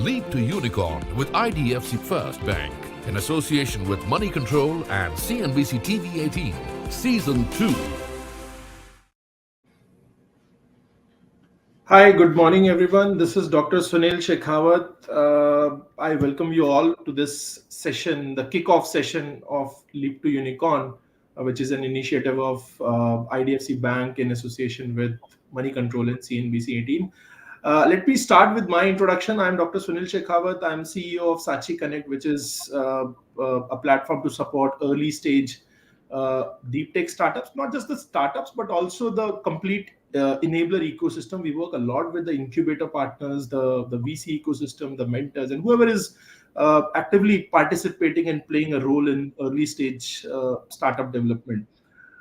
Leap to Unicorn with IDFC First Bank in association with Moneycontrol and CNBC TV 18, Season 2. Hi, good morning, everyone. This is Dr. Sunil Shekhawat. I welcome you all to this session, the kickoff session of Leap to Unicorn, which is an initiative of IDFC Bank in association with Moneycontrol and CNBC 18. Let me start with my introduction. I'm Dr. Sunil Shekhawat. I'm CEO of Sachi Connect, which is a platform to support early stage deep tech startups, not just the startups, but also the complete enabler ecosystem. We work a lot with the incubator partners, the VC ecosystem, the mentors, and whoever is actively participating and playing a role in early stage startup development.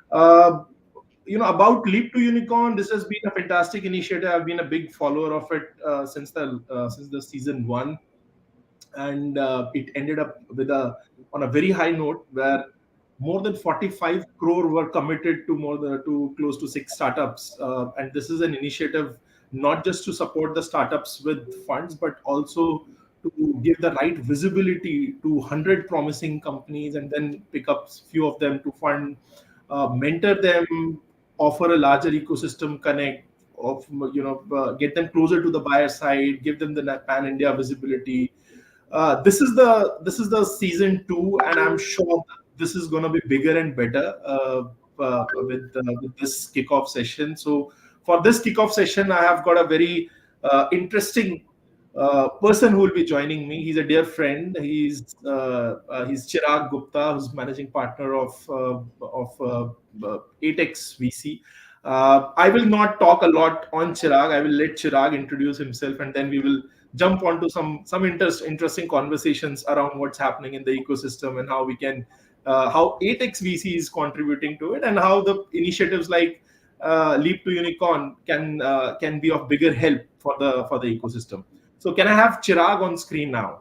Uh, about Leap to Unicorn, this has been a fantastic initiative. I've been a big follower of it since the season one, and it ended up with on a very high note where more than 45 crore were committed to to close to six startups, and this is an initiative not just to support the startups with funds, but also to give the right visibility to 100 promising companies and then pick up few of them to fund, mentor them, offer a larger ecosystem connect of get them closer to the buyer side, give them the pan India visibility. This is the season two, and I'm sure this is going to be bigger and better with this kickoff session. So for this kickoff session, I have got a very interesting person who will be joining me. He's a dear friend. He's Chirag Gupta, who's managing partner of 8x VC. I will not talk a lot on Chirag. I will let Chirag introduce himself, and then we will jump onto some interesting conversations around what's happening in the ecosystem and how we can how 8x VC is contributing to it, and how the initiatives like Leap to Unicorn can be of bigger help for the ecosystem. So can I have Chirag on screen now?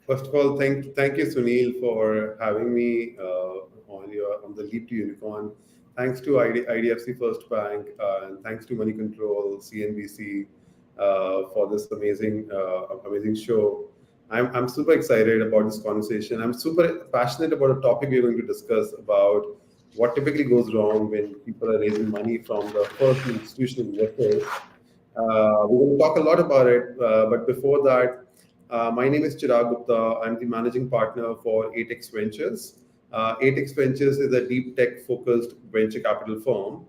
First of all, thank you, Sunil, for having me on the Leap to Unicorn. Thanks to IDFC First Bank and thanks to Moneycontrol, CNBC for this amazing show. I'm super excited about this conversation. I'm super passionate about a topic we're going to discuss about what typically goes wrong when people are raising money from the first institutional investors. We're going to talk a lot about it, but before that, my name is Chirag Gupta. I'm the managing partner for 8x Ventures. 8x Ventures is a deep tech focused venture capital firm.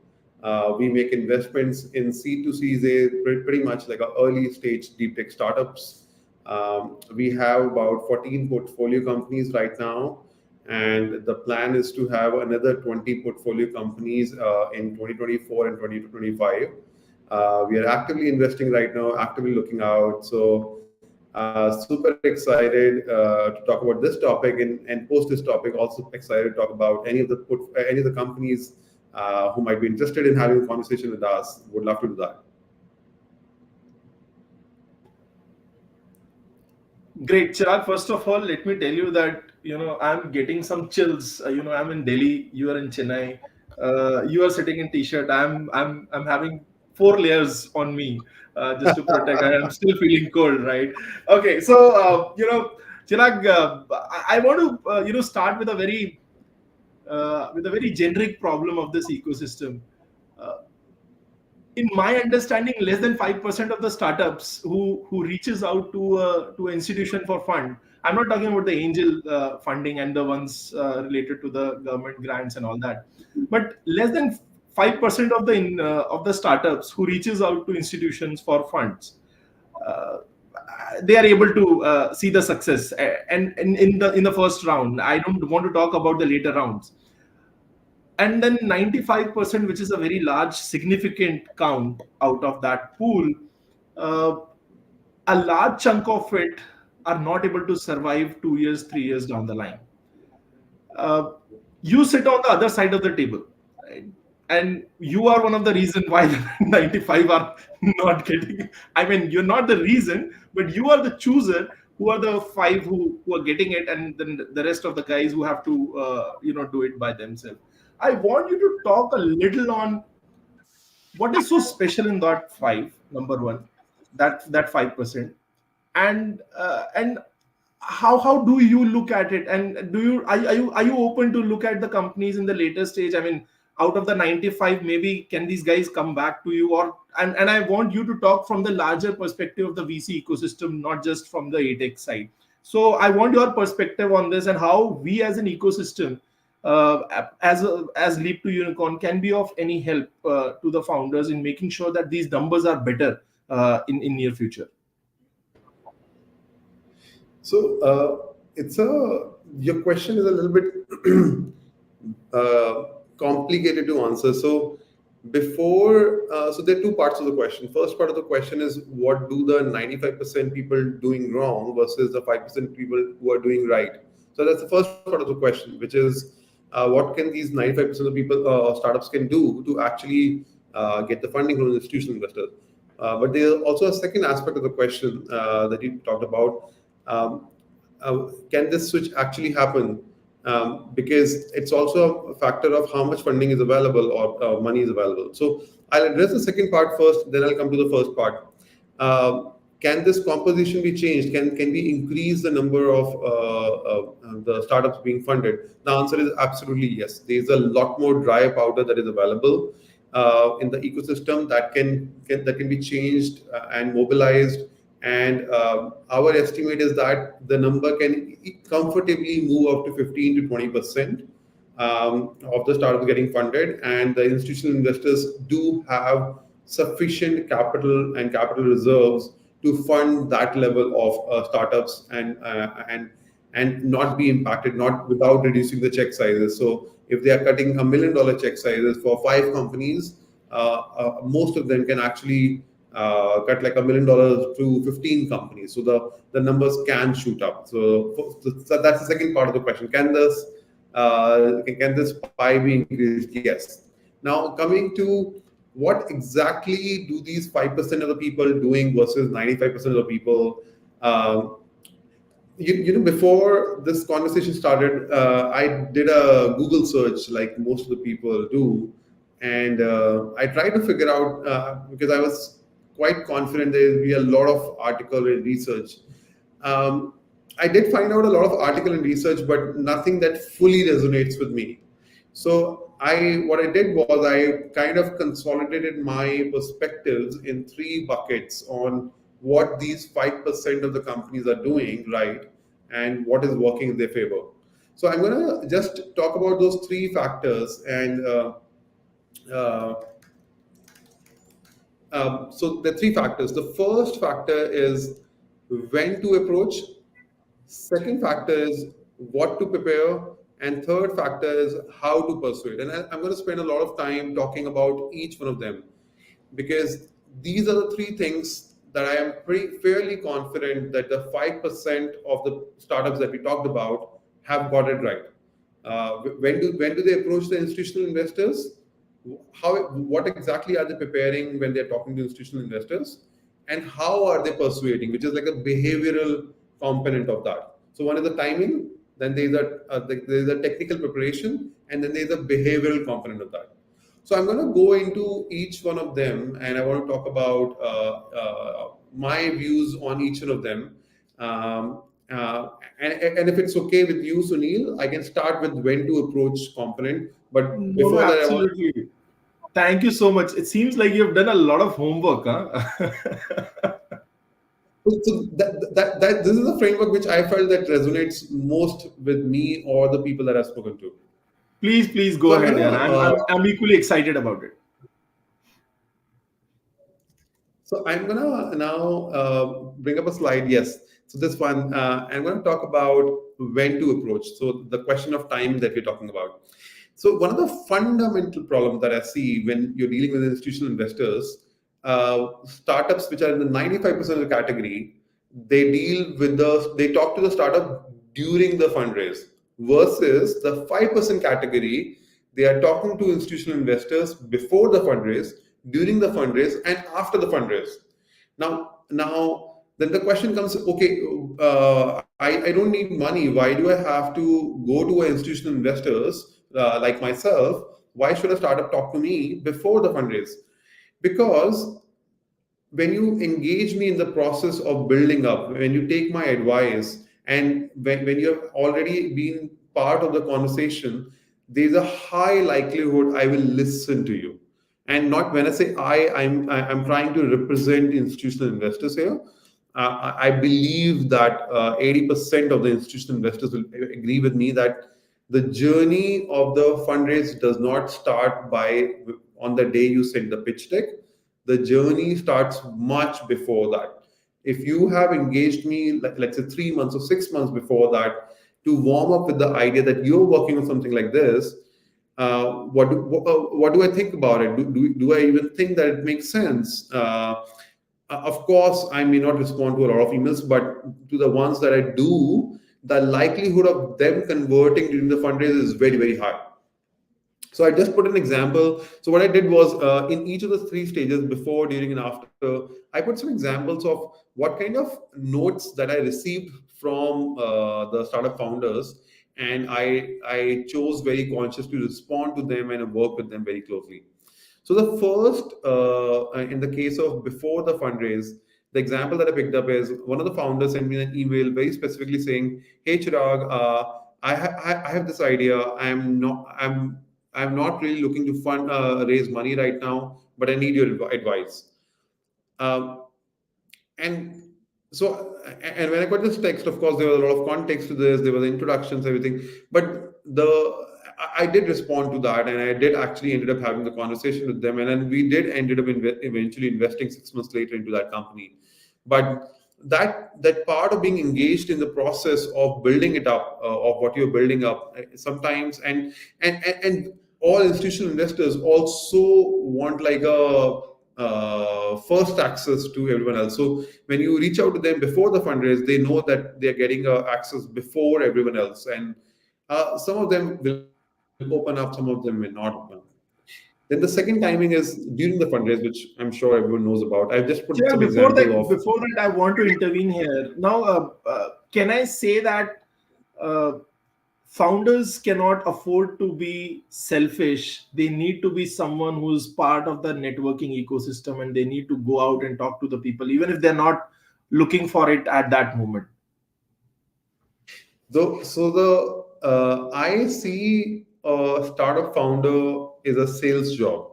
We make investments in C2C, pretty much like early stage deep tech startups. We have about 14 portfolio companies right now, and the plan is to have another 20 portfolio companies in 2024 and 2025. We are actively investing right now, actively looking out. So super excited to talk about this topic, and post this topic, also excited to talk about any of the companies who might be interested in having a conversation with us. Would love to do that. Great, Chirag. First of all, let me tell you that I'm getting some chills. I'm in Delhi. You are in Chennai. You are sitting in t-shirt. I'm having 4 layers on me just to protect. I am still feeling cold, right? Okay, so Chirag, I want to start with a very generic problem of this ecosystem. Uh, in my understanding, less than 5% of the startups who reaches out to an institution for fund. I'm not talking about the angel funding and the ones related to the government grants and all that, but less than 5% of the startups who reaches out to institutions for funds, uh, they are able to see the success. And in the first round, I don't want to talk about the later rounds. And then 95%, which is a very large significant count out of that pool, uh, a large chunk of it are not able to survive 2 years 3 years down the line. uh, you sit on the other side of the table, right? And you are one of the reason why the 95 are not getting. I mean, you're not the reason, but you are the chooser, who are the five who are getting it, and then the rest of the guys who have to do it by themselves. I want you to talk a little on what is so special in that five, number one. that 5%. And how do you look at it, and do you are you open to look at the companies in the later stage? I mean, out of the 95, maybe can these guys come back to you? Or and I want you to talk from the larger perspective of the VC ecosystem, not just from the ATech side. So I want your perspective on this, and how we as an ecosystem, as Leap to Unicorn, can be of any help to the founders in making sure that these numbers are better in near future. So it's a your question is a little bit complicated to answer. So before, so there are two parts of the question. First part of the question is, what do the 95% people doing wrong versus the 5% people who are doing right? So that's the first part of the question, which is what can these 95% of people startups can do to actually get the funding from institutional investors. But there's also a second aspect of the question that you talked about. Can this switch actually happen? Because it's also a factor of how much funding is available or money is available. So I'll address the second part first, then I'll come to the first part. Can this composition be changed? Can we increase the number of the startups being funded? The answer is absolutely yes. There's a lot more dry powder that is available in the ecosystem that can be changed and mobilized. And our estimate is that the number can comfortably move up to 15 to 20% of the startups getting funded, and the institutional investors do have sufficient capital and capital reserves to fund that level of startups and not be impacted, not without reducing the check sizes. So if they are cutting $1 million check sizes for 5 companies, most of them can actually cut like $1 million to 15 companies. So the numbers can shoot up. So that's the second part of the question. Can this pie be increased? Yes. Now coming to what exactly do these 5% of the people doing versus 95% of the people? Before this conversation started, I did a Google search like most of the people do, and I tried to figure out because I was quite confident there will be a lot of article and research. I did find out a lot of article and research, but nothing that fully resonates with me. So what I did was I kind of consolidated my perspectives in 3 buckets on what these 5% of the companies are doing right and what is working in their favor. So I'm going to just talk about those 3 factors. And so the 3 factors. The first factor is when to approach. Second factor is what to prepare. And third factor is how to persuade. And I'm going to spend a lot of time talking about each one of them, because these are the 3 things that I am fairly confident that the 5% of the startups that we talked about have got it right. When do they approach the institutional investors? What exactly are they preparing when they're talking to institutional investors? And how are they persuading, which is like a behavioral component of that. So one is the timing, then there's a technical preparation, and then there's a behavioral component of that. So I'm going to go into each one of them, and I want to talk about my views on each one of them. And if it's okay with you, Sunil, I can start with when to approach component. But before that, absolutely. Thank you so much. It seems like you've done a lot of homework, huh? So this is a framework which I felt that resonates most with me or the people that I've spoken to. Please go ahead. I'm equally excited about it. So I'm gonna now bring up a slide. Yes. So this one, I'm going to talk about when to approach. So the question of time that we're talking about. So one of the fundamental problems that I see when you're dealing with institutional investors, startups which are in the 95% of the category, they talk to the startup during the fundraise, versus the 5% category, they are talking to institutional investors before the fundraise, during the fundraise, and after the fundraise. Now then the question comes, okay, I don't need money. Why do I have to go to institutional investors like myself? Why should a startup talk to me before the fundraise? Because when you engage me in the process of building up, when you take my advice, and when you have already been part of the conversation, there's a high likelihood I will listen to you. And not when I say I'm trying to represent institutional investors here. I believe that 80% of the institutional investors will agree with me that the journey of the fundraise does not start by on the day you send the pitch deck. The journey starts much before that. If you have engaged me, like, let's say 3 months or 6 months before that, to warm up with the idea that you're working on something like this, what do I think about it? Do I even think that it makes sense? Of course, I may not respond to a lot of emails, but to the ones that I do, the likelihood of them converting during the fundraiser is very, very high. So I just put an example. So what I did was in each of the three stages, before, during, and after, I put some examples of what kind of notes that I received from the startup founders, and I chose very conscious to respond to them and work with them very closely. So the first, in the case of before the fundraise, the example that I picked up is one of the founders sent me an email very specifically saying, "Hey Chirag, I have this idea. I'm not really looking to fund raise money right now, but I need your advice." Um, and and when I got this text, of course, there was a lot of context to this. There was introductions, everything. But I did respond to that, and I did actually ended up having the conversation with them, and then we did ended up eventually investing 6 months later into that company. But that part of being engaged in the process of building it up, of what you're building up, sometimes, and all institutional investors also want like a first access to everyone else. So when you reach out to them before the fundraise, they know that they're getting access before everyone else, and some of them will open up, some of them will not open up. Then the second timing is during the fundraise, which I'm sure everyone knows about. I've just put some Yeah, example of. before that, I want to intervene here. Now, can I say that uh, founders cannot afford to be selfish? They need to be someone who's part of the networking ecosystem, and they need to go out and talk to the people, even if they're not looking for it at that moment. I see a startup founder is a sales job,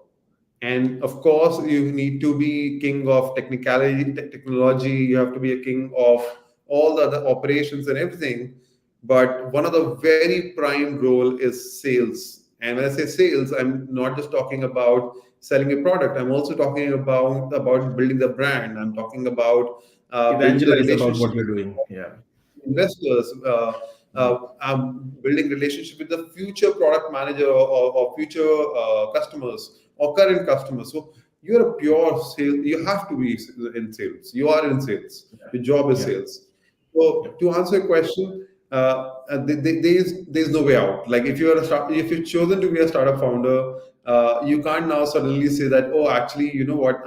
and of course you need to be king of technology. You have to be a king of all the other operations and everything. But one of the very prime role is sales. And when I say sales, I'm not just talking about selling a product. I'm also talking about building the brand. I'm talking about building the Evangelize about what relationship you're doing. Yeah. investors, building relationship with the future product manager, or future customers or current customers. So you're a pure sales. You have to be in sales. You are in sales. Your job is Yeah. sales. So to answer your question, there's no way out. Like if if you've chosen to be a startup founder, you can't now suddenly say that, oh, actually, you know what,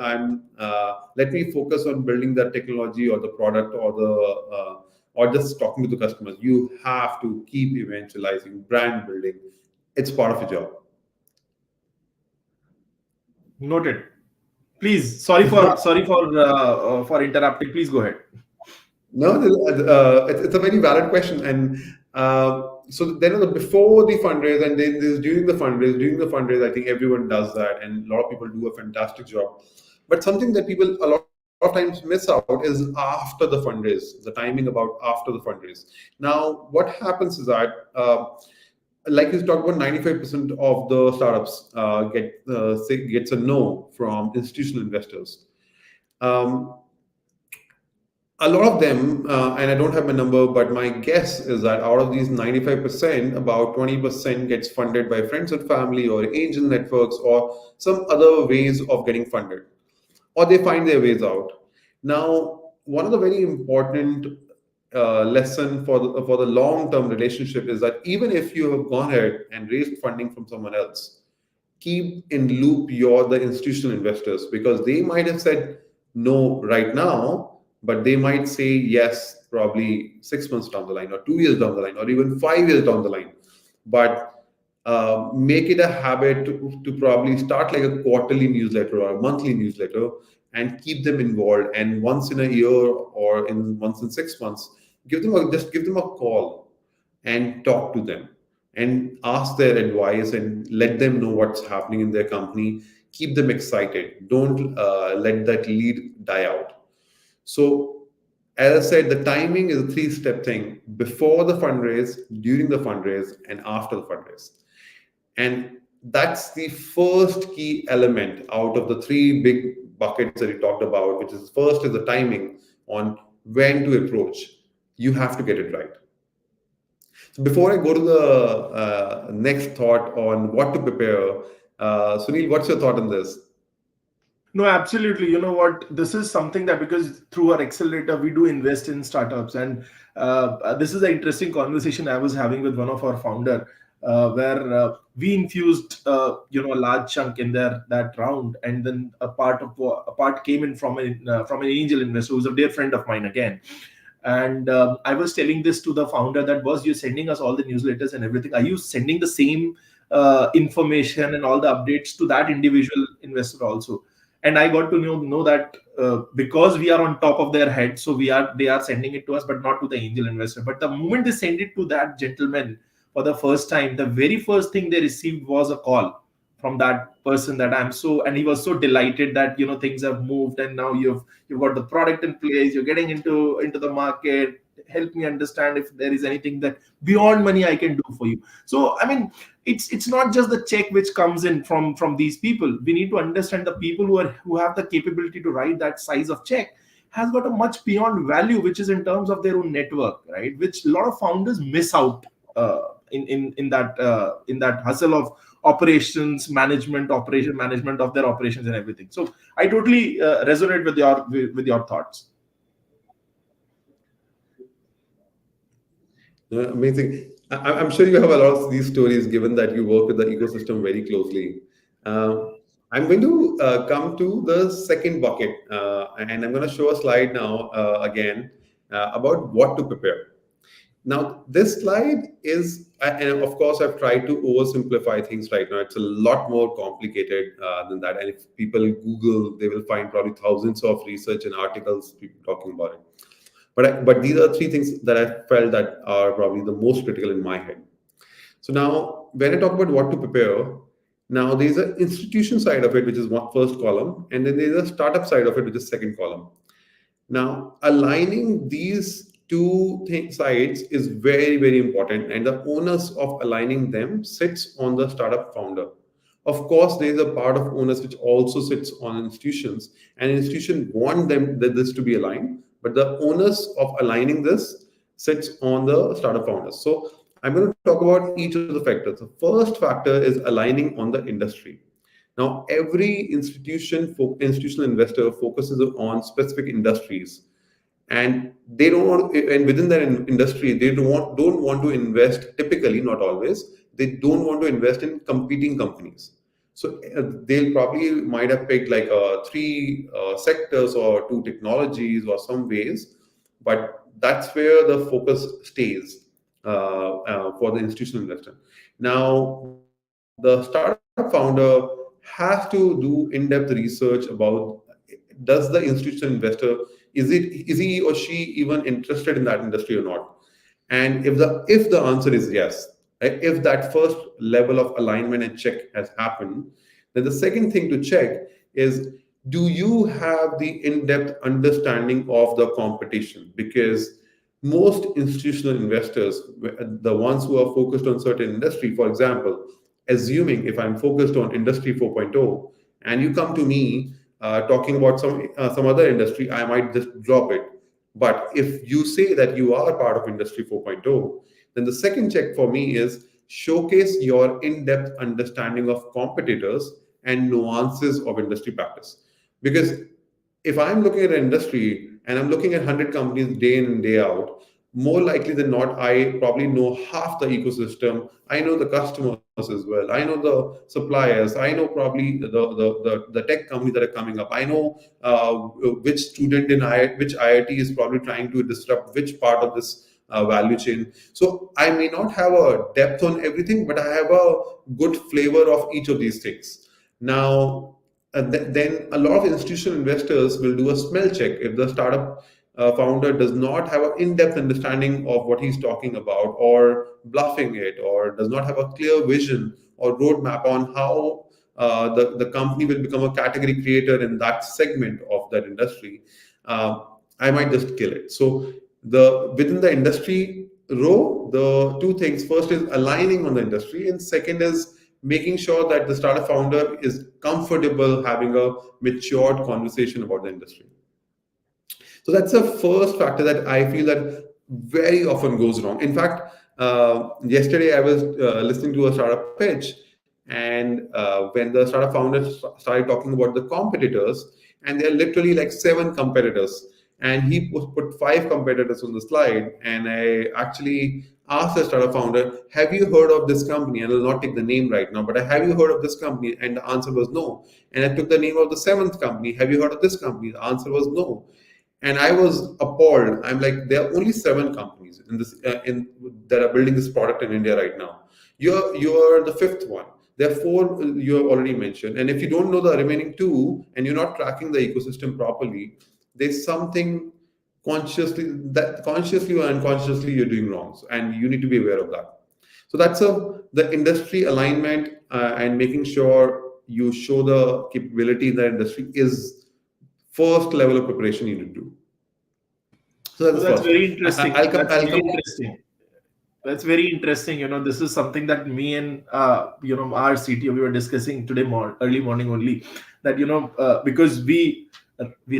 let me focus on building that technology or the product or just talking to the customers. You have to keep evangelizing, brand building. It's part of your job. Noted. Please, for interrupting. Please go ahead. No, it's a very valid question. And so then before the fundraise, and then there's during the fundraise. During the fundraise, I think everyone does that, and a lot of people do a fantastic job. But something that people a lot of times miss out is after the fundraise, the timing about after the fundraise. Now, what happens is that, like you talked about, 95% of the startups gets a no from institutional investors. A lot of them, and I don't have my number, but my guess is that out of these 95%, about 20% gets funded by friends and family or angel networks or some other ways of getting funded, or they find their ways out. Now, one of the very important lesson for the long-term relationship is that even if you have gone ahead and raised funding from someone else, keep in loop the institutional investors, because they might have said no right now, but they might say yes probably 6 months down the line, or 2 years down the line, or even 5 years down the line. But make it a habit to probably start like a quarterly newsletter or a monthly newsletter and keep them involved. And once in a year or once in 6 months, just give them a call and talk to them and ask their advice and let them know what's happening in their company. Keep them excited. Don't let that lead die out. So, as I said, the timing is a three-step thing: before the fundraise, during the fundraise, and after the fundraise. And that's the first key element out of the three big buckets that we talked about, which is first is the timing on when to approach. You have to get it right. So before I go to the next thought on what to prepare, Sunil, what's your thought on this? No, absolutely. You know what? This is something that, because through our accelerator, we do invest in startups, and this is an interesting conversation I was having with one of our founder, where we infused, a large chunk in that round, and then a part came in from an angel investor who's a dear friend of mine again. And I was telling this to the founder that, boss, you're sending us all the newsletters and everything. Are you sending the same information and all the updates to that individual investor also? And I got to know that because we are on top of their head, so they are sending it to us, but not to the angel investor. But the moment they send it to that gentleman for the first time, the very first thing they received was a call from that person, that and he was so delighted that things have moved, and now you've got the product in place, you're getting into the market. Help me understand if there is anything that beyond money I can do for you. So I mean, it's not just the check which comes in from these people. We need to understand the people who have the capability to write that size of check has got a much beyond value, which is in terms of their own network, right? Which a lot of founders miss out in that hustle of operation management of their operations and everything. So I totally resonate with your thoughts. Amazing. I'm sure you have a lot of these stories, given that you work with the ecosystem very closely. I'm going to come to the second bucket, and I'm going to show a slide now again about what to prepare. Now, this slide is, and of course, I've tried to oversimplify things right now. It's a lot more complicated than that. And if people Google, they will find probably thousands of research and articles, people talking about it. But these are three things that I felt that are probably the most critical in my head. So now, when I talk about what to prepare, now there's an institution side of it, which is one first column, and then there's a startup side of it, which is second column. Now, aligning these two sides is very, very important, and the onus of aligning them sits on the startup founder. Of course, there is a part of onus which also sits on institutions, and institutions want this to be aligned, but the onus of aligning this sits on the startup founders. So I'm going to talk about each of the factors. The first factor is aligning on the industry. Now, every institutional investor focuses on specific industries, and they don't want, and within that industry, they don't want to invest. Typically, not always, they don't want to invest in competing companies. So they'll probably might have picked like three sectors or two technologies or some ways, but that's where the focus stays for the institutional investor. Now, the startup founder has to do in-depth research about, does the institutional investor, is he or she even interested in that industry or not? And if the answer is yes, if that first level of alignment and check has happened, then the second thing to check is, do you have the in-depth understanding of the competition? Because most institutional investors, the ones who are focused on certain industry, for example, assuming if I'm focused on industry 4.0 and you come to me talking about some other industry, I might just drop it. But if you say that you are part of industry 4.0, then the second check for me is showcase your in-depth understanding of competitors and nuances of industry practice. Because if I'm looking at an industry and I'm looking at 100 companies day in and day out, more likely than not, I probably know half the ecosystem. I know the customers as well. I know the suppliers. I know probably the tech companies that are coming up. I know which student in which IIT is probably trying to disrupt which part of this value chain. So I may not have a depth on everything, but I have a good flavor of each of these things. Now, then a lot of institutional investors will do a smell check. If the startup founder does not have an in-depth understanding of what he's talking about, or bluffing it, or does not have a clear vision or roadmap on how the company will become a category creator in that segment of that industry, I might just kill it. So the within the industry row, the two things: first is aligning on the industry, and second is making sure that the startup founder is comfortable having a matured conversation about the industry. So that's the first factor that I feel that very often goes wrong. In fact, yesterday I was listening to a startup pitch, and when the startup founders started talking about the competitors, and there are literally like 7 competitors, and he put 5 competitors on the slide, and I actually asked the startup founder, "Have you heard of this company?" And I'll not take the name right now, but have you heard of this company? And the answer was no. And I took the name of the 7th company. "Have you heard of this company?" The answer was no. And I was appalled. I'm like, there are only 7 companies in this that are building this product in India right now. You're the 5th one. There are 4 you have already mentioned, and if you don't know the remaining 2 and you're not tracking the ecosystem properly, there's something consciously or unconsciously you're doing wrong, and you need to be aware of that. So that's the industry alignment, and making sure you show the capability in the industry is first level of preparation you need to do. So that's very interesting. That's very interesting. This is something that me and our CTO, we were discussing today early morning only, that because we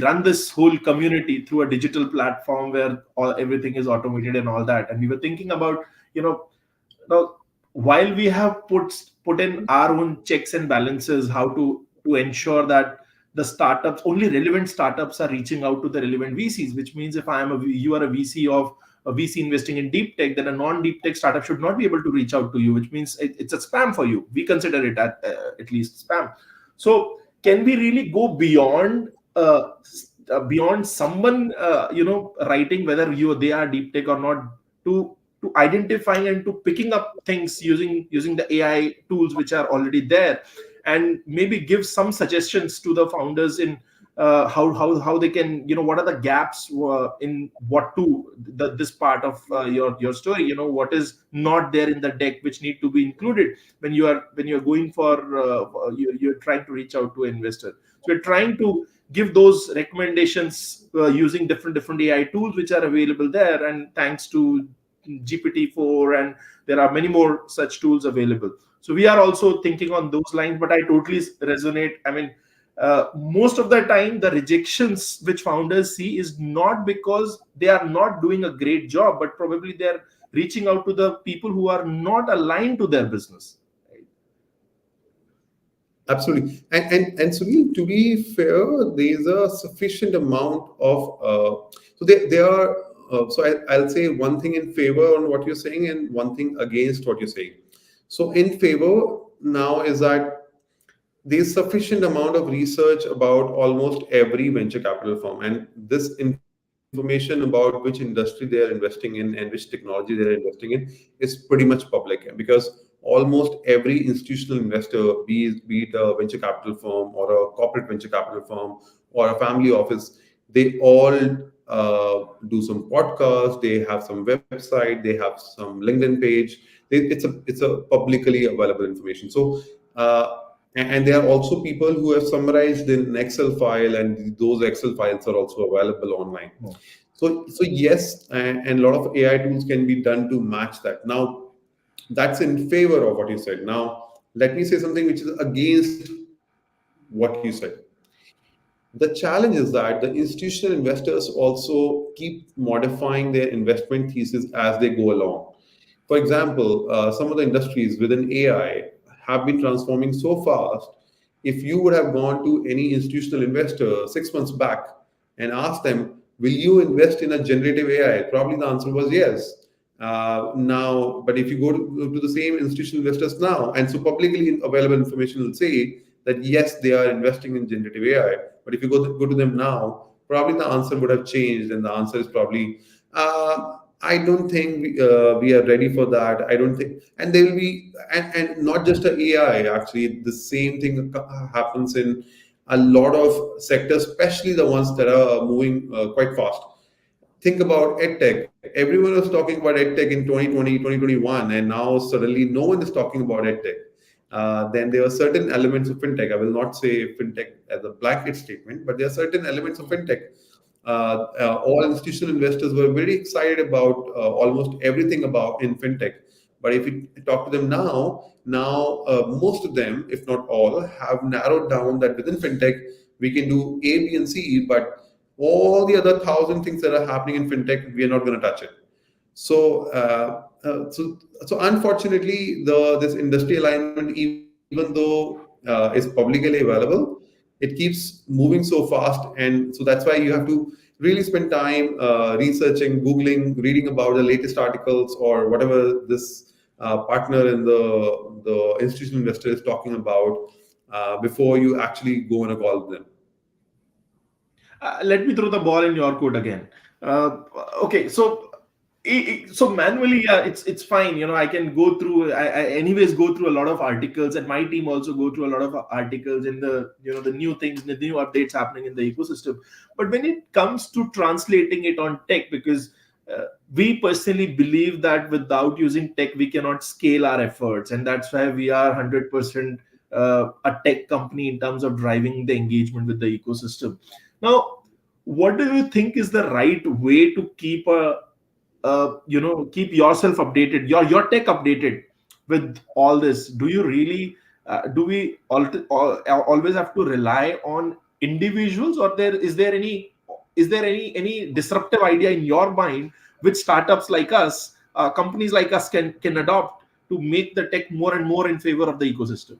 run this whole community through a digital platform where everything is automated and all that, and we were thinking about now, while we have put in our own checks and balances, how to ensure that the startups, only relevant startups, are reaching out to the relevant VCs, which means if you are a VC of a VC investing in deep tech, then a non-deep tech startup should not be able to reach out to you, which means it's a spam for you. We consider it at least spam. So can we really go beyond someone writing whether they are deep tech or not, to identifying and to picking up things using the AI tools which are already there, and maybe give some suggestions to the founders in how they can, what are the gaps in this part of your story, what is not there in the deck which need to be included when you're going for you're trying to reach out to an investor. So we're trying to give those recommendations using different AI tools which are available there, and thanks to GPT-4, and there are many more such tools available. So we are also thinking on those lines, but I totally resonate. I mean, most of the time, the rejections which founders see is not because they are not doing a great job, but probably they're reaching out to the people who are not aligned to their business. Right? Absolutely. And Sunil, to be fair, there's a sufficient amount of so there are. So I'll say one thing in favor on what you're saying and one thing against what you're saying. So in favor now is that there's sufficient amount of research about almost every venture capital firm, and this information about which industry they are investing in and which technology they're investing in is pretty much public, because almost every institutional investor, be it a venture capital firm or a corporate venture capital firm or a family office, they all do some podcasts, they have some website, they have some LinkedIn page. It's a publicly available information. So and there are also people who have summarized in an Excel file, and those Excel files are also available online. So yes, and a lot of AI tools can be done to match that. Now, that's in favor of what you said. Now, let me say something which is against what you said. The challenge is that the institutional investors also keep modifying their investment thesis as they go along. For example, some of the industries within AI have been transforming so fast. If you would have gone to any institutional investor 6 months back and asked them, "Will you invest in a generative AI?" Probably the answer was yes. Now, but if you go to the same institutional investors now, and so publicly available information will say that yes, they are investing in generative AI. But if you go to them now, probably the answer would have changed, and the answer is probably I don't think we are ready for that. I don't think, and there will be, and not just a AI. Actually, the same thing happens in a lot of sectors, especially the ones that are moving quite fast. Think about edtech. Everyone was talking about edtech in 2020, 2021, and now suddenly no one is talking about edtech. Then there are certain elements of fintech. I will not say fintech as a blanket statement, but there are certain elements of fintech. All institutional investors were very excited about almost everything about in fintech. But if you talk to them now most of them, if not all, have narrowed down that within fintech we can do A, B, and C, but all the other thousand things that are happening in fintech, we are not going to touch it. So, so unfortunately, the this industry alignment, even though is publicly available, it keeps moving so fast, and so that's why you have to really spend time researching, googling, reading about the latest articles or whatever this partner in the institutional investor is talking about before you actually go on a call with them. Let me throw the ball in your court again. Okay, so so manually, yeah, it's fine. I can go through. I anyways go through a lot of articles, and my team also go through a lot of articles in the the new things, the new updates happening in the ecosystem. But when it comes to translating it on tech, because we personally believe that without using tech, we cannot scale our efforts, and that's why we are 100% a tech company in terms of driving the engagement with the ecosystem. Now, what do you think is the right way to keep keep yourself updated, your tech updated with all this? Do you really do we always have to rely on individuals, or is there any disruptive idea in your mind which startups like us, companies like us can adopt to make the tech more and more in favor of the ecosystem?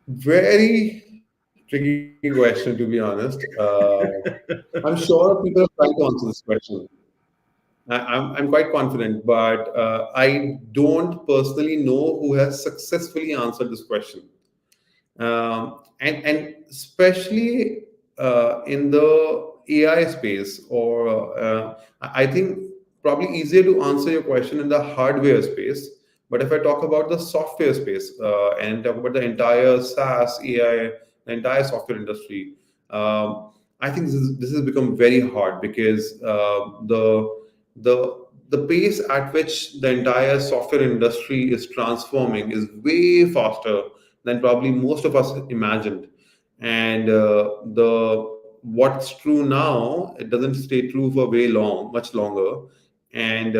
Very tricky question, to be honest. I'm sure people are trying to answer this question. I'm quite confident, but I don't personally know who has successfully answered this question. And especially in the AI space, or I think probably easier to answer your question in the hardware space. But if I talk about the software space and talk about the entire SaaS, AI, the entire software industry, I think this has become very hard because the pace at which the entire software industry is transforming is way faster than probably most of us imagined. And the what's true now, it doesn't stay true for much longer. And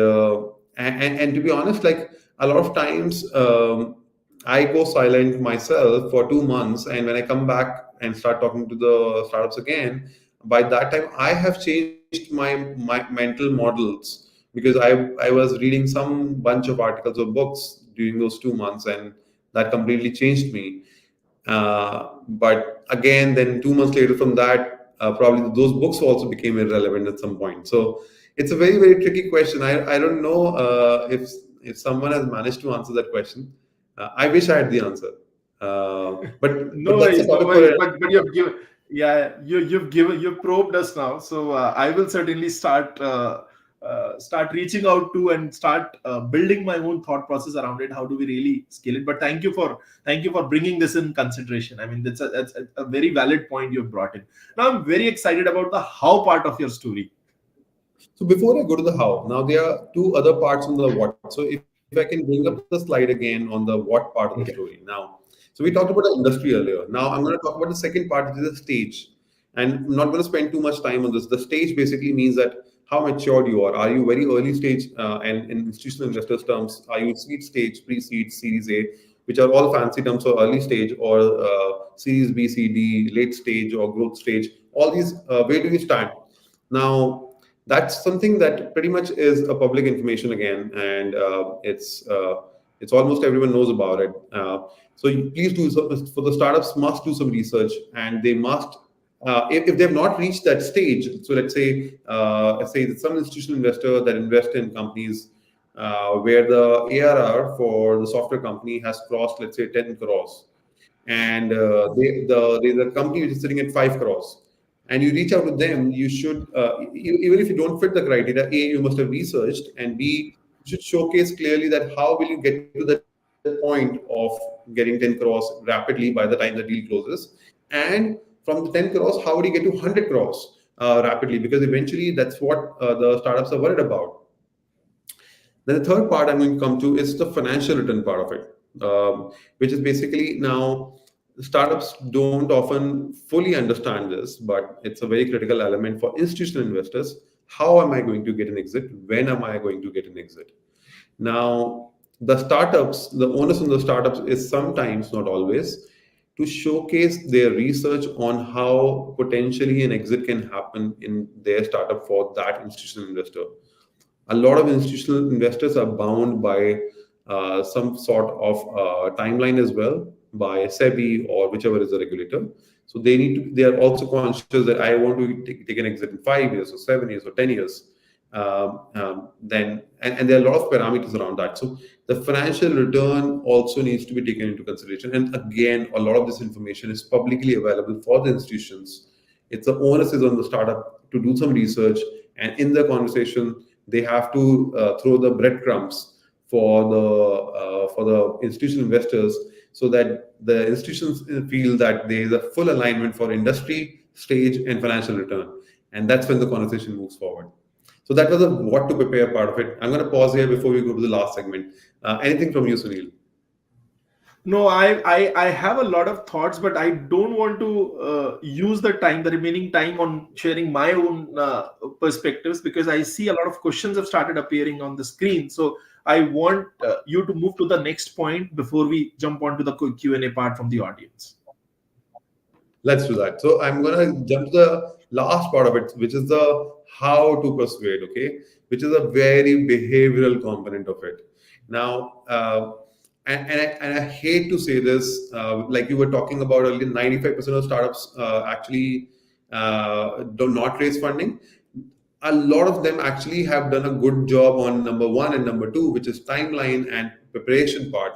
and to be honest, like a lot of times, I go silent myself for 2 months, and when I come back and start talking to the startups again, by that time I have changed my mental models, because I was reading some bunch of articles or books during those 2 months, and that completely changed me. But again, then 2 months later from that, probably those books also became irrelevant at some point. So it's a very, very tricky question. I don't know if someone has managed to answer that question. I wish I had the answer. But No that's a worries, no topic worries. for. But you've given, yeah, you've probed us now. So I will certainly start reaching out to and start building my own thought process around it. How do we really scale it? But thank you for bringing this in consideration. I mean, that's a very valid point you've brought in. Now I'm very excited about the how part of your story. So before I go to the how, now there are two other parts on the what. So if I can bring up the slide again on the what part of the story. Now, so we talked about the industry earlier. Now I'm going to talk about the second part, which is the stage. And I'm not going to spend too much time on this. The stage basically means that how matured you are. Are you very early stage? And in institutional investors terms, are you seed stage, pre-seed, Series A, which are all fancy terms for early stage, or Series B, C, D, late stage, or growth stage? All these, where do you stand? Now, that's something that pretty much is a public information again, and it's almost everyone knows about it. So please do for the startups must do some research, and they must if they've not reached that stage. So let's say that some institutional investor that invest in companies where the ARR for the software company has crossed, let's say, 10 crores, and there's a company which is sitting at 5 crores. and you reach out to them, you should, even if you don't fit the criteria, A, you must have researched, and B, you should showcase clearly that how will you get to that point of getting 10 crores rapidly by the time the deal closes. And from the 10 crores, how would you get to 100 crores rapidly? Because eventually that's what the startups are worried about. Then the third part I'm going to come to is the financial return part of it, which is basically now startups don't often fully understand this, but it's a very critical element for institutional investors. How am I going to get an exit? When am I going to get an exit? Now, the startups, the onus on the startups is sometimes, not always, to showcase their research on how potentially an exit can happen in their startup for that institutional investor. A lot of institutional investors are bound by some sort of timeline as well by SEBI or whichever is the regulator. So they need to. They are also conscious that I want to take an exit in 5 years or 7 years or 10 years. And there are a lot of parameters around that. So the financial return also needs to be taken into consideration. And again, a lot of this information is publicly available for the institutions. It's the onus is on the startup to do some research, and in the conversation, they have to throw the breadcrumbs for the institutional investors, so that the institutions feel that there is a full alignment for industry, stage, and financial return, and that's when the conversation moves forward. So that was a what to prepare part of it. I'm going to pause here before we go to the last segment. Anything from you, Sunil? No, I have a lot of thoughts, but I don't want to use the remaining time on sharing my own perspectives, because I see a lot of questions have started appearing on the screen. So I want you to move to the next point before we jump onto the Q&A part from the audience. Let's do that. So I'm going to jump to the last part of it, which is the how to persuade, okay? Which is a very behavioral component of it. Now, and I hate to say this, like you were talking about earlier, 95% of startups actually do not raise funding. A lot of them actually have done a good job on number one and number two, which is timeline and preparation part.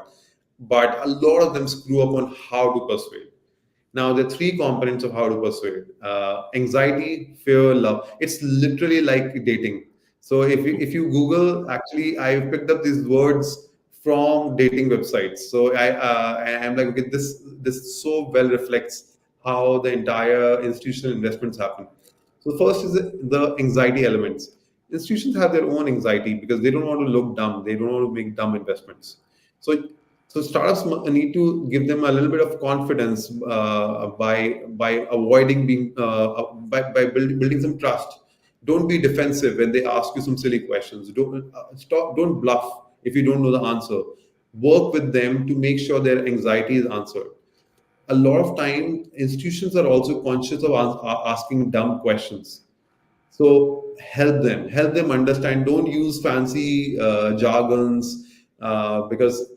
But a lot of them screw up on how to persuade. Now, there are three components of how to persuade: anxiety, fear, love. It's literally like dating. So if you Google, actually, I've picked up these words from dating websites. So I'm like, okay, this so well reflects how the entire institutional investments happen. So first is the anxiety elements. Institutions have their own anxiety because they don't want to look dumb. They don't want to make dumb investments. So startups need to give them a little bit of confidence by avoiding being by building some trust. Don't be defensive when they ask you some silly questions. Don't bluff if you don't know the answer. Work with them to make sure their anxiety is answered. A lot of time, institutions are also conscious of asking dumb questions. So help them understand. Don't use fancy jargons because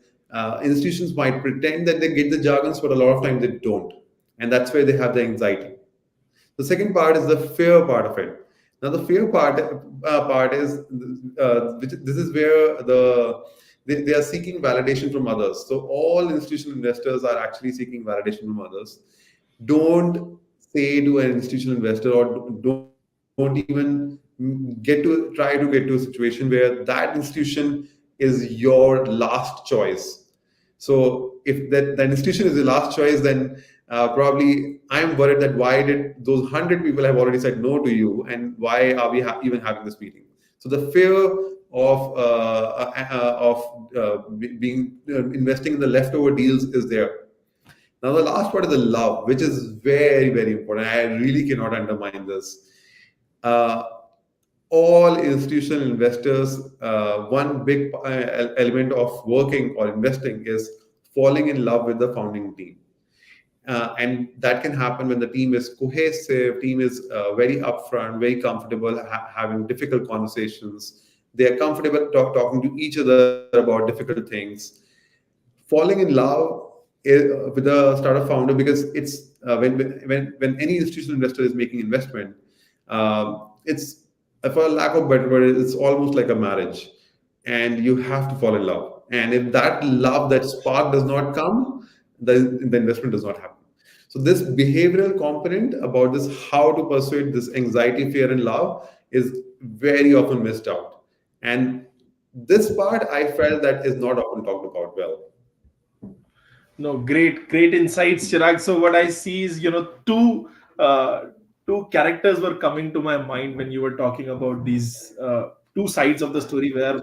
institutions might pretend that they get the jargons, but a lot of times they don't, and that's where they have the anxiety. The second part is the fear part of it. Now, the fear part is this is where they are seeking validation from others. So all institutional investors are actually seeking validation from others. Don't say to an institutional investor, or don't even try to get to a situation where that institution is your last choice. So if that institution is the last choice, then probably I'm worried that why did those 100 people have already said no to you, and why are we even having this meeting? So the fear of being investing in the leftover deals is there. Now the last part is the love, which is very, very important. I really cannot undermine this. All institutional investors, one big element of working or investing is falling in love with the founding team. And that can happen when the team is cohesive, team is very upfront, very comfortable, having difficult conversations. They are comfortable talking to each other about difficult things. Falling in love with a startup founder, because it's when any institutional investor is making investment, it's, for lack of better word, it's almost like a marriage, and you have to fall in love. And if that love, that spark does not come, the investment does not happen. So this behavioral component about this how to persuade this anxiety, fear, and love is very often missed out. And this part I felt that is not often talked about well. No, great insights, Chirag. So what I see is, uh, two characters were coming to my mind when you were talking about these two sides of the story, where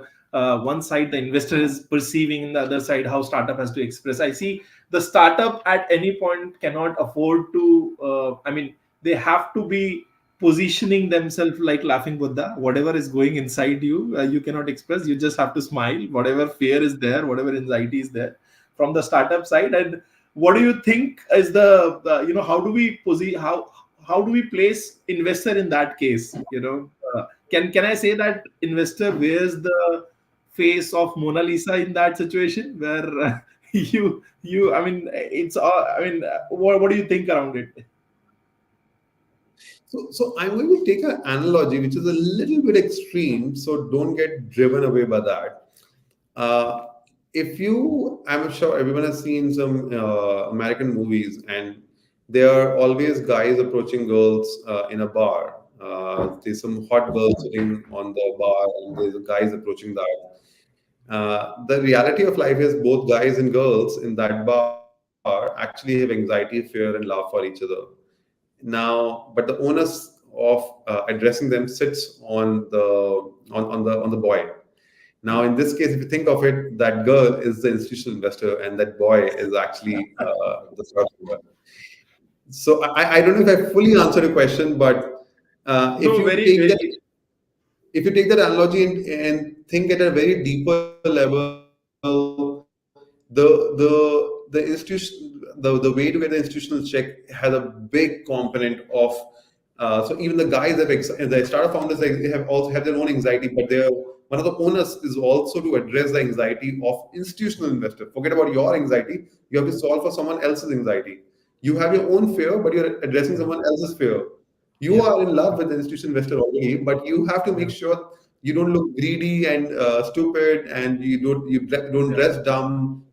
one side the investor is perceiving, and the other side how startup has to express. I see the startup at any point cannot afford to. I mean, they have to be positioning themselves like laughing Buddha. Whatever is going inside you, you cannot express. You just have to smile. Whatever fear is there, whatever anxiety is there from the startup side. And what do you think is the how do we how do we place investor in that case? Can I say that investor wears the face of Mona Lisa in that situation, where you I mean it's all I mean what do you think around it? So I'm going to take an analogy which is a little bit extreme, so don't get driven away by that. Uh, if you, I'm sure everyone has seen some American movies, and there are always guys approaching girls in a bar. There's some hot girls sitting on the bar, and there's guys approaching that. The reality of life is both guys and girls in that bar actually have anxiety, fear, and love for each other. Now, but the onus of addressing them sits on the boy. Now, in this case, if you think of it, that girl is the institutional investor, and that boy is actually the startup investor. So I don't know if I fully answered your question, but if No, you very take that very if you take that analogy and think at a very deeper level, the institution the way to get the institutional check has a big component of so even the guys that the startup founders, they have also have their own anxiety, but they're one of the onus is also to address the anxiety of institutional investor. Forget about your anxiety, you have to solve for someone else's anxiety. You have your own fear, but you're addressing someone else's fear. You yeah are in love with the institutional investor already, but you have to make yeah sure you don't look greedy and stupid, and you don't yeah dress dumb,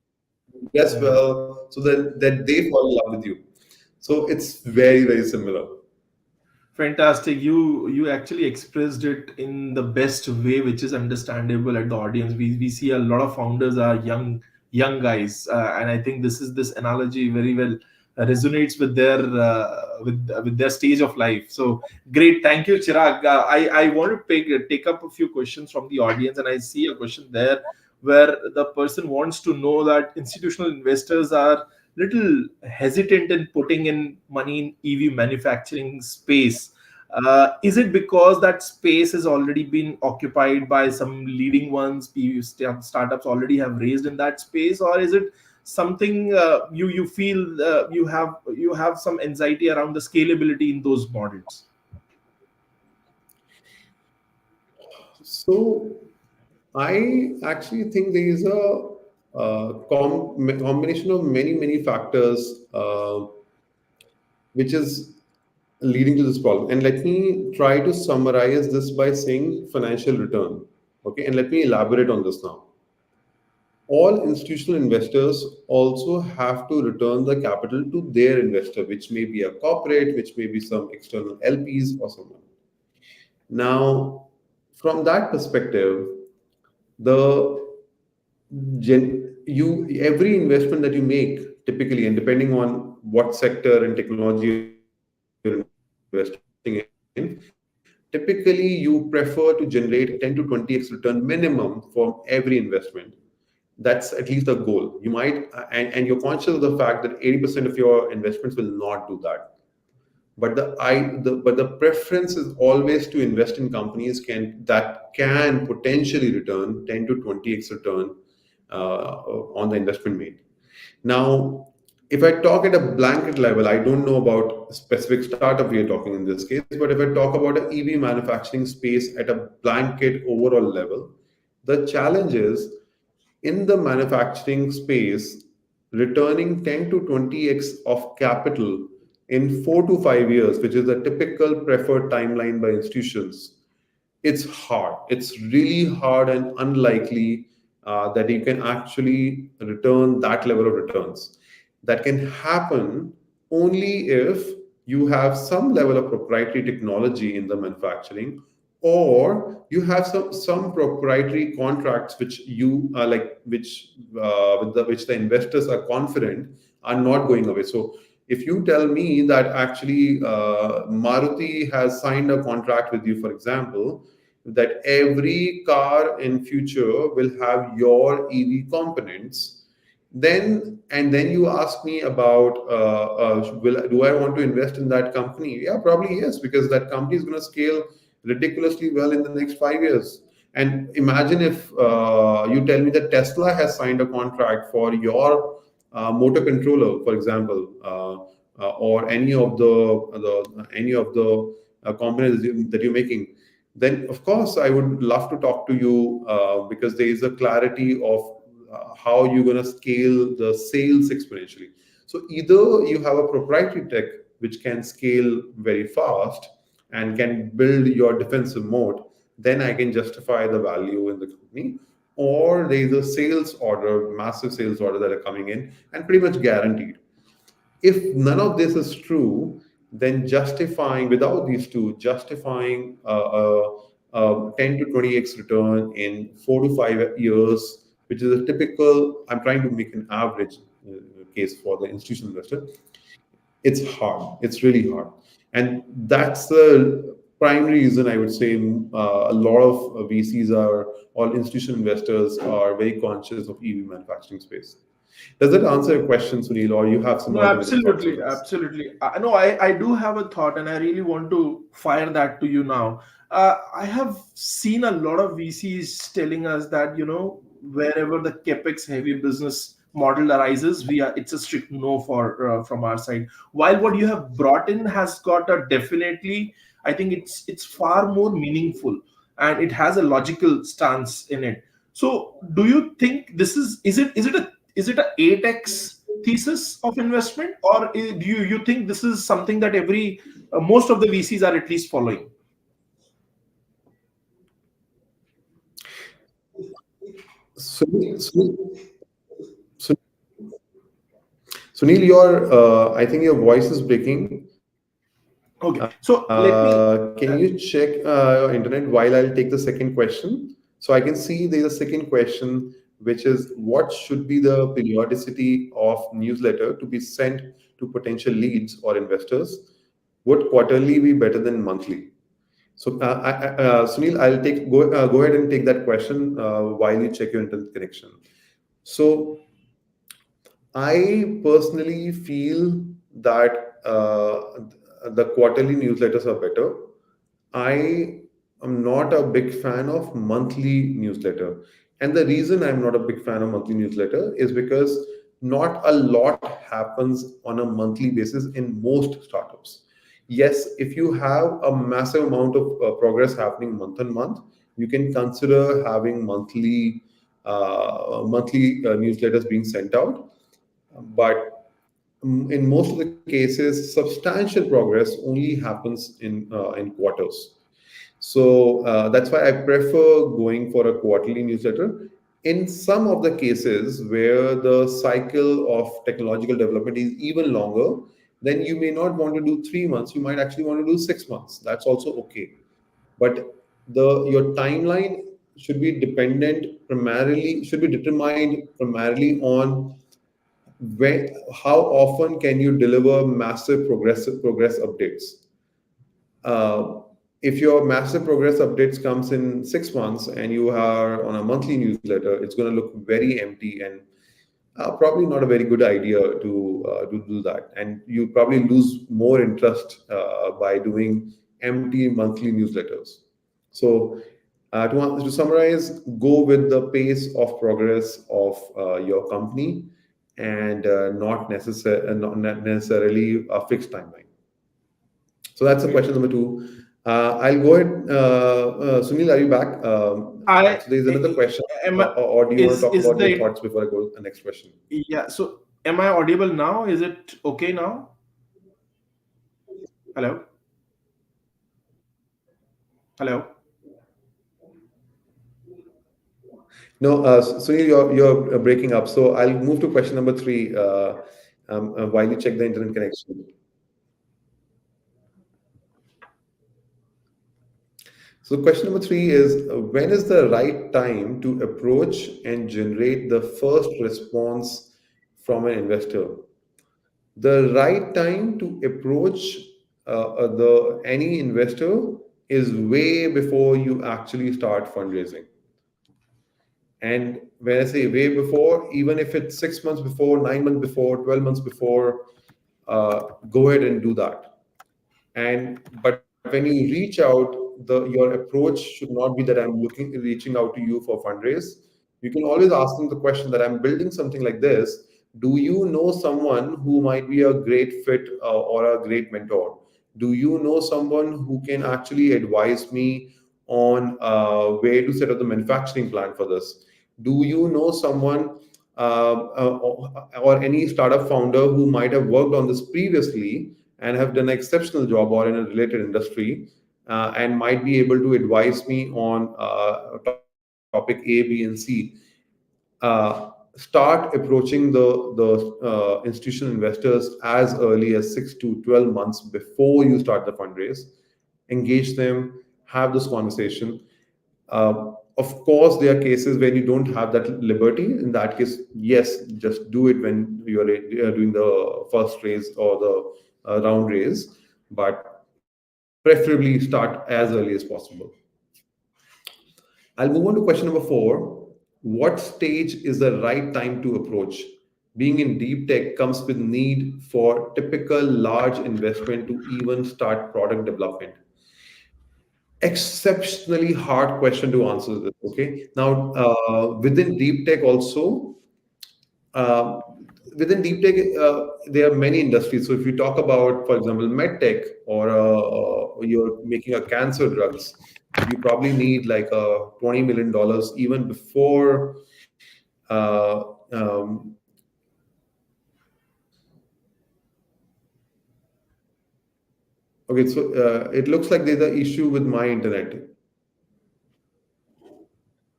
you dress yeah. well, so that they fall in love with you. So it's very similar. Fantastic. You actually expressed it in the best way, which is understandable at the audience. We see a lot of founders are young guys, and I think this analogy very well resonates with their with their stage of life. So great, thank you, Chirag. I want to take up a few questions from the audience, and I see a question there where the person wants to know that institutional investors are little hesitant in putting in money in EV manufacturing space. Is it because that space has already been occupied by some leading ones? Startups already have raised in that space, or is it something you feel you have some anxiety around the scalability in those models? So I actually think there is a combination of many factors which is leading to this problem. And let me try to summarize this by saying financial return. Okay, and let me elaborate on this now. All institutional investors also have to return the capital to their investor, which may be a corporate, which may be some external LPs or someone. Now, from that perspective, the every investment that you make typically, and depending on what sector and technology you're investing in, typically you prefer to generate 10 to 20x return minimum from every investment. That's at least the goal. You might and you're conscious of the fact that 80% of your investments will not do that. But the preference is always to invest in companies that can potentially return 10 to 20x return on the investment made. Now, if I talk at a blanket level, I don't know about specific startup we are talking in this case, but if I talk about an EV manufacturing space at a blanket overall level, the challenge is in the manufacturing space, returning 10 to 20x of capital in 4 to 5 years, which is the typical preferred timeline by institutions, it's hard. It's really hard and unlikely that you can actually return that level of returns. That can happen only if you have some level of proprietary technology in the manufacturing, or you have some proprietary contracts which you are like which the investors are confident are not going away. So if you tell me that actually Maruti has signed a contract with you, for example, that every car in future will have your EV components, then you ask me about do I want to invest in that company? Yeah, probably yes, because that company is going to scale ridiculously well in the next 5 years. And imagine if you tell me that Tesla has signed a contract for your motor controller, for example, or any of the components that you're making. Then of course I would love to talk to you, because there is a clarity of how you're going to scale the sales exponentially. So either you have a proprietary tech which can scale very fast and can build your defensive moat, then I can justify the value in the company. Or there is a sales order, massive sales order that are coming in and pretty much guaranteed. If none of this is true, then justifying without these two, justifying a 10 to 20x return in 4 to 5 years, which is a typical, I'm trying to make an average case for the institutional investor. It's hard. It's really hard. And that's the primary reason I would say a lot of VCs are, all institutional investors are very conscious of EV manufacturing space. Does that answer your question, Sunil, or you have some No, alternative thoughts on absolutely, this? absolutely. No, I do have a thought, and I really want to fire that to you now. I have seen a lot of VCs telling us that wherever the capex heavy business model arises, it's a strict no for from our side. While what you have brought in has got a definitely, I think it's far more meaningful, and it has a logical stance in it. So, do you think this is it a 8x thesis of investment, or do you think this is something that most of the VCs are at least following? Sunil, Sunil, I think your voice is breaking. Okay, so let me. Can you check your internet while I'll take the second question? So I can see there's a second question, which is what should be the periodicity of newsletter to be sent to potential leads or investors? Would quarterly be better than monthly? So, Sunil, I'll go ahead and take that question while you check your internet connection. So, I personally feel that the quarterly newsletters are better. I am not a big fan of monthly newsletter. And the reason I'm not a big fan of monthly newsletter is because not a lot happens on a monthly basis in most startups. Yes, if you have a massive amount of progress happening month on month, you can consider having monthly newsletters being sent out. But in most of the cases, substantial progress only happens in quarters. So that's why I prefer going for a quarterly newsletter. In some of the cases where the cycle of technological development is even longer, then you may not want to do 3 months. You might actually want to do 6 months. That's also okay. But your timeline should be determined primarily on how often can you deliver massive progress updates. uh, if your massive progress updates comes in 6 months and you are on a monthly newsletter, it's going to look very empty and probably not a very good idea to do that. And you probably lose more interest by doing empty monthly newsletters. So to summarize, go with the pace of progress of your company and not necessarily a fixed timeline. So that's the Okay. question number two. I'll go ahead. Sunil, are you back? I So there's another question, am or do you want to talk is about your the thoughts before I go to the next question? Yeah. So am I audible now? Is it okay now? Hello, hello. No, Sunil, you're breaking up. So I'll move to question number three. while you check the internet connection. So question number 3 is when is the right time to approach and generate the first response from an investor? The right time to approach the any investor is way before you actually start fundraising. And when I say way before, even if it's 6 months before, 9 months before, 12 months before, go ahead and do that. And but when you reach out, your approach should not be that I'm reaching out to you for fundraise. You can always ask them the question that I'm building something like this. Do you know someone who might be a great fit or a great mentor? Do you know someone who can actually advise me on where to set up the manufacturing plant for this? Do you know someone or any startup founder who might have worked on this previously and have done an exceptional job or in a related industry and might be able to advise me on topic A, B, and C? Start approaching the institutional investors as early as 6 to 12 months before you start the fundraise. Engage them, have this conversation. Of course, there are cases when you don't have that liberty. In that case, yes, just do it when you're doing the first raise or the round raise, but preferably start as early as possible. I'll move on to question number 4. What stage is the right time to approach? Being in deep tech comes with need for typical large investment to even start product development. Exceptionally hard question to answer this. Okay, now within deep tech also, uh, within deep tech there are many industries. So if you talk about, for example, med tech, or you're making a cancer drugs, you probably need like $20 million even before uh, um, okay, so it looks like there's an issue with my internet.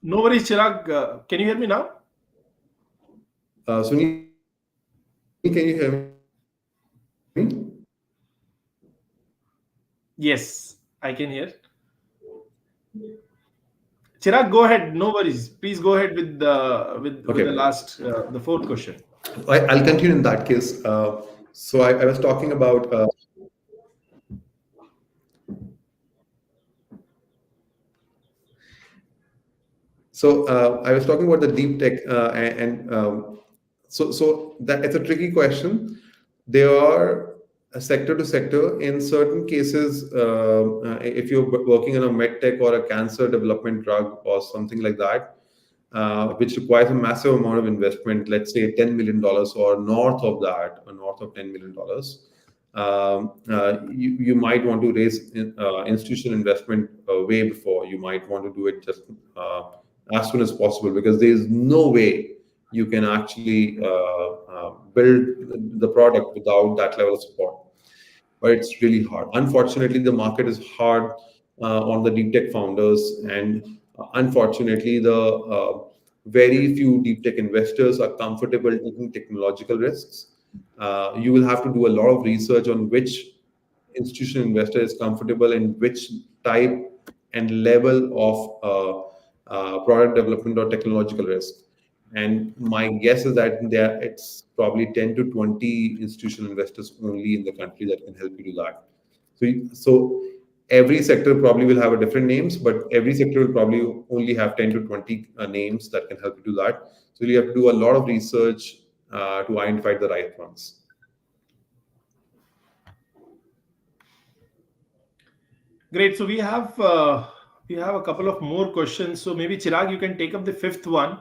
No worries, Chirag. Can you hear me now? Sunil, can you hear me? Yes, I can hear. Chirag, go ahead. No worries. Please go ahead with the with the Okay. last the fourth question. I'll continue in that case. So I was talking about. I was talking about the deep tech, so that it's a tricky question. There are a sector to sector. In certain cases, if you're working on a med tech or a cancer development drug or something like that, which requires a massive amount of investment, let's say $10 million or north of that, or north of $10 million, you might want to raise institutional investment way before. You might want to do it just as soon as possible, because there is no way you can actually build the product without that level of support. But it's really hard. Unfortunately, the market is hard on the deep tech founders, and unfortunately, the very few deep tech investors are comfortable taking technological risks. You will have to do a lot of research on which institutional investor is comfortable in which type and level of product development or technological risk. And my guess is that it's probably 10 to 20 institutional investors only in the country that can help you do that. So every sector probably will have a different names, but every sector will probably only have 10 to 20 names that can help you do that. So you have to do a lot of research to identify the right ones. Great. So we have a couple of more questions. So maybe Chirag, you can take up the fifth one,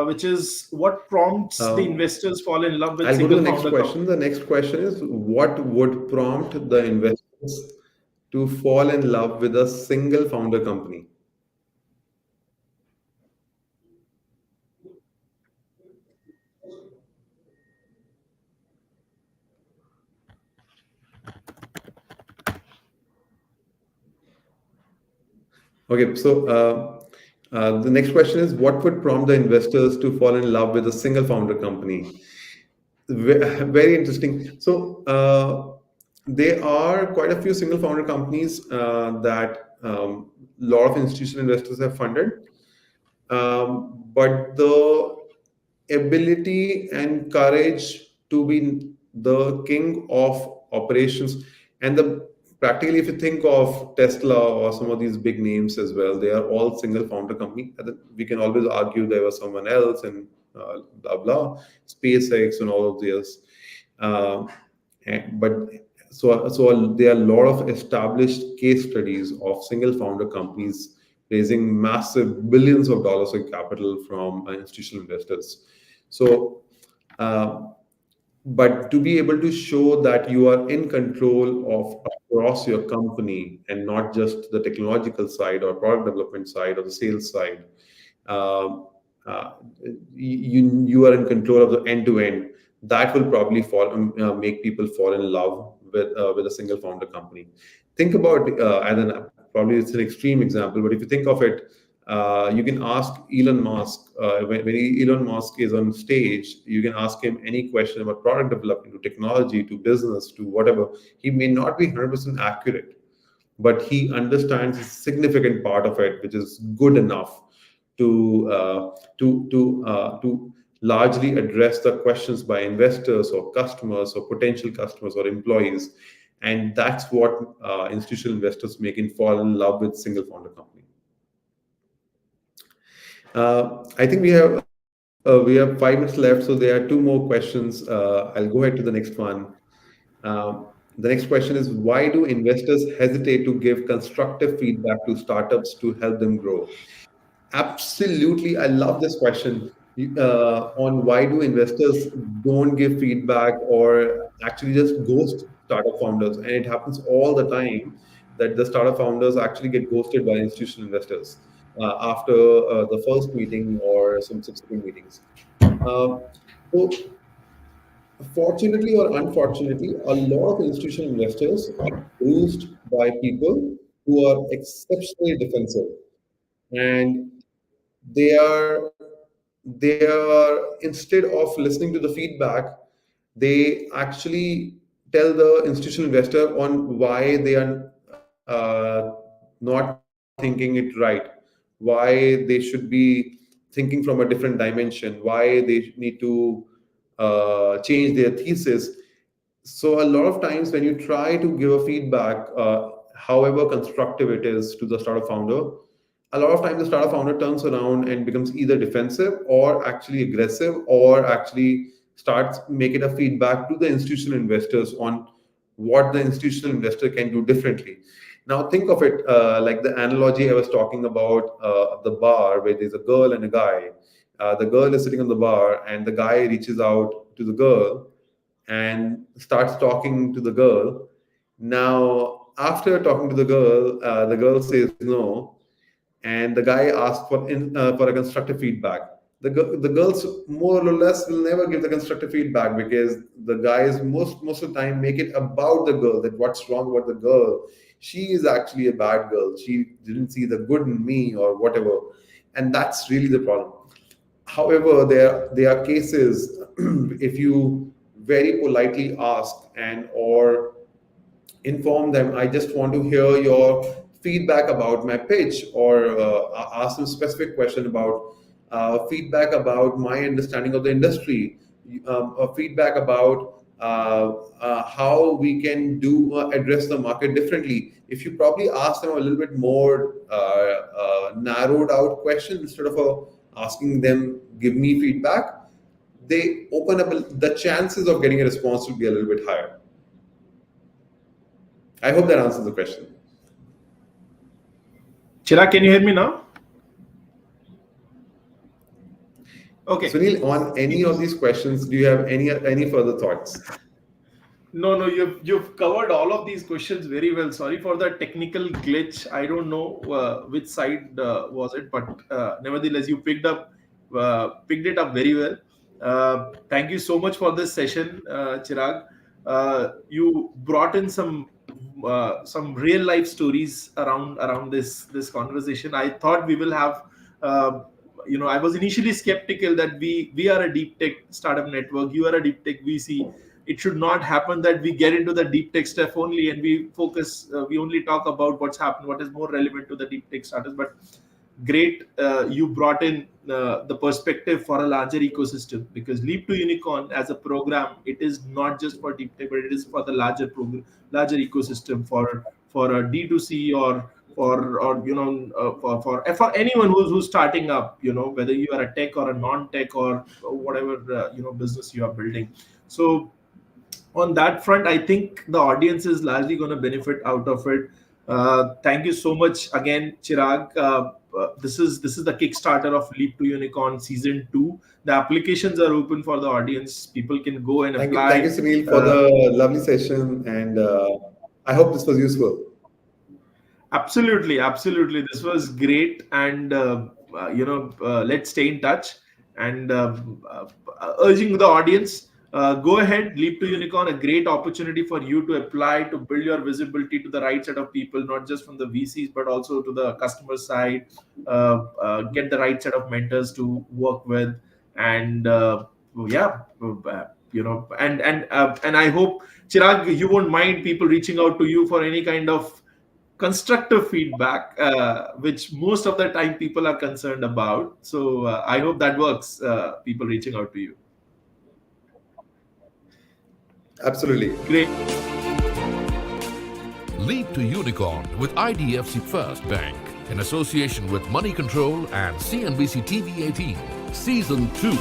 which is what prompts the investors fall in love with I'll go to single the next founder question. company? The next question is what would prompt the investors to fall in love with a single founder company? Okay, so the next question is what would prompt the investors to fall in love with a single founder company? Very interesting. So there are quite a few single founder companies that a lot of institutional investors have funded, but the ability and courage to be the king of operations, and the practically, if you think of Tesla or some of these big names as well, they are all single founder company. And then we can always argue there was someone else and blah blah, SpaceX and all of this. uh, but so there are a lot of established case studies of single founder companies raising massive billions of dollars of capital from institutional investors. So uh, but to be able to show that you are in control of across your company and not just the technological side or product development side or the sales side, um, uh, you are in control of the end to end. That will probably make people fall in love with a single founder company. Think about and then probably it's an extreme example, but if you think of it, you can ask Elon Musk when Elon Musk is on stage. You can ask him any question about product development, to technology, to business, to whatever. He may not be 100% accurate, but he understands a significant part of it, which is good enough to largely address the questions by investors or customers or potential customers or employees, and that's what institutional investors make in fall in love with single founder company. I think we have 5 minutes left, so there are two more questions. I'll go ahead to the next one. The next question is, why do investors hesitate to give constructive feedback to startups to help them grow? Absolutely, I love this question on why do investors don't give feedback or actually just ghost startup founders, and it happens all the time that the startup founders actually get ghosted by institutional investors after the first meeting or some subsequent meetings. Uh, so, fortunately or unfortunately, a lot of institutional investors are bruised by people who are exceptionally defensive, and they are instead of listening to the feedback, they actually tell the institutional investor on why they are not thinking it right, why they should be thinking from a different dimension, why they need to change their thesis. So a lot of times when you try to give a feedback, however constructive it is to the startup founder, a lot of times the startup founder turns around and becomes either defensive or actually aggressive, or actually starts making a feedback to the institutional investors on what the institutional investor can do differently. Now think of it like the analogy I was talking about, the bar where there's a girl and a guy. The girl is sitting on the bar and the guy reaches out to the girl and starts talking to the girl. Now, after talking to the girl says no, and the guy asks for a constructive feedback. The girls more or less will never give the constructive feedback because the guys most of the time make it about the girl, that what's wrong with the girl. She is actually a bad girl. She didn't see the good in me or whatever, and that's really the problem. However, there are cases if you very politely ask and or inform them, I just want to hear your feedback about my pitch, or ask them specific question about feedback about my understanding of the industry, feedback about how we can do address the market differently. If you probably ask them a little bit more narrowed out question instead of asking them give me feedback, they open up the chances of getting a response will be a little bit higher. I hope that answers the question. Chirag, can you hear me now? Okay. Sunil, on any of these questions, do you have any further thoughts? No, you've covered all of these questions very well. Sorry for the technical glitch. I don't know which side was it, but nevertheless, you picked it up very well. Thank you so much for this session, Chirag. You brought in some real life stories around this conversation. I thought we will have I was initially skeptical that we are a deep tech startup network, you are a deep tech VC. It should not happen that we get into the deep tech stuff only and we focus, we only talk about what's happened, what is more relevant to the deep tech startups. But great, you brought in the perspective for a larger ecosystem, because Leap to Unicorn as a program, it is not just for deep tech, but it is for the larger program, larger ecosystem, for a D2C, or for anyone who's starting up, whether you are a tech or a non-tech, or whatever business you are building. So on that front, I think the audience is largely going to benefit out of it. Thank you so much again, Chirag. This is the Kickstarter of Leap to Unicorn Season 2. The applications are open for the audience. People can go and apply. Thank you, Sunil, for the lovely session, and I hope this was useful. Absolutely, absolutely. This was great, and let's stay in touch. And urging the audience, go ahead, Leap to Unicorn, a great opportunity for you to apply to build your visibility to the right set of people, not just from the VCs, but also to the customer side. Get the right set of mentors to work with, and and I hope, Chirag, you won't mind people reaching out to you for any kind of constructive feedback, which most of the time people are concerned about. So I hope that works, people reaching out to you. Absolutely. Great. Leap to Unicorn with IDFC First Bank in association with Moneycontrol and CNBC TV 18, Season 2.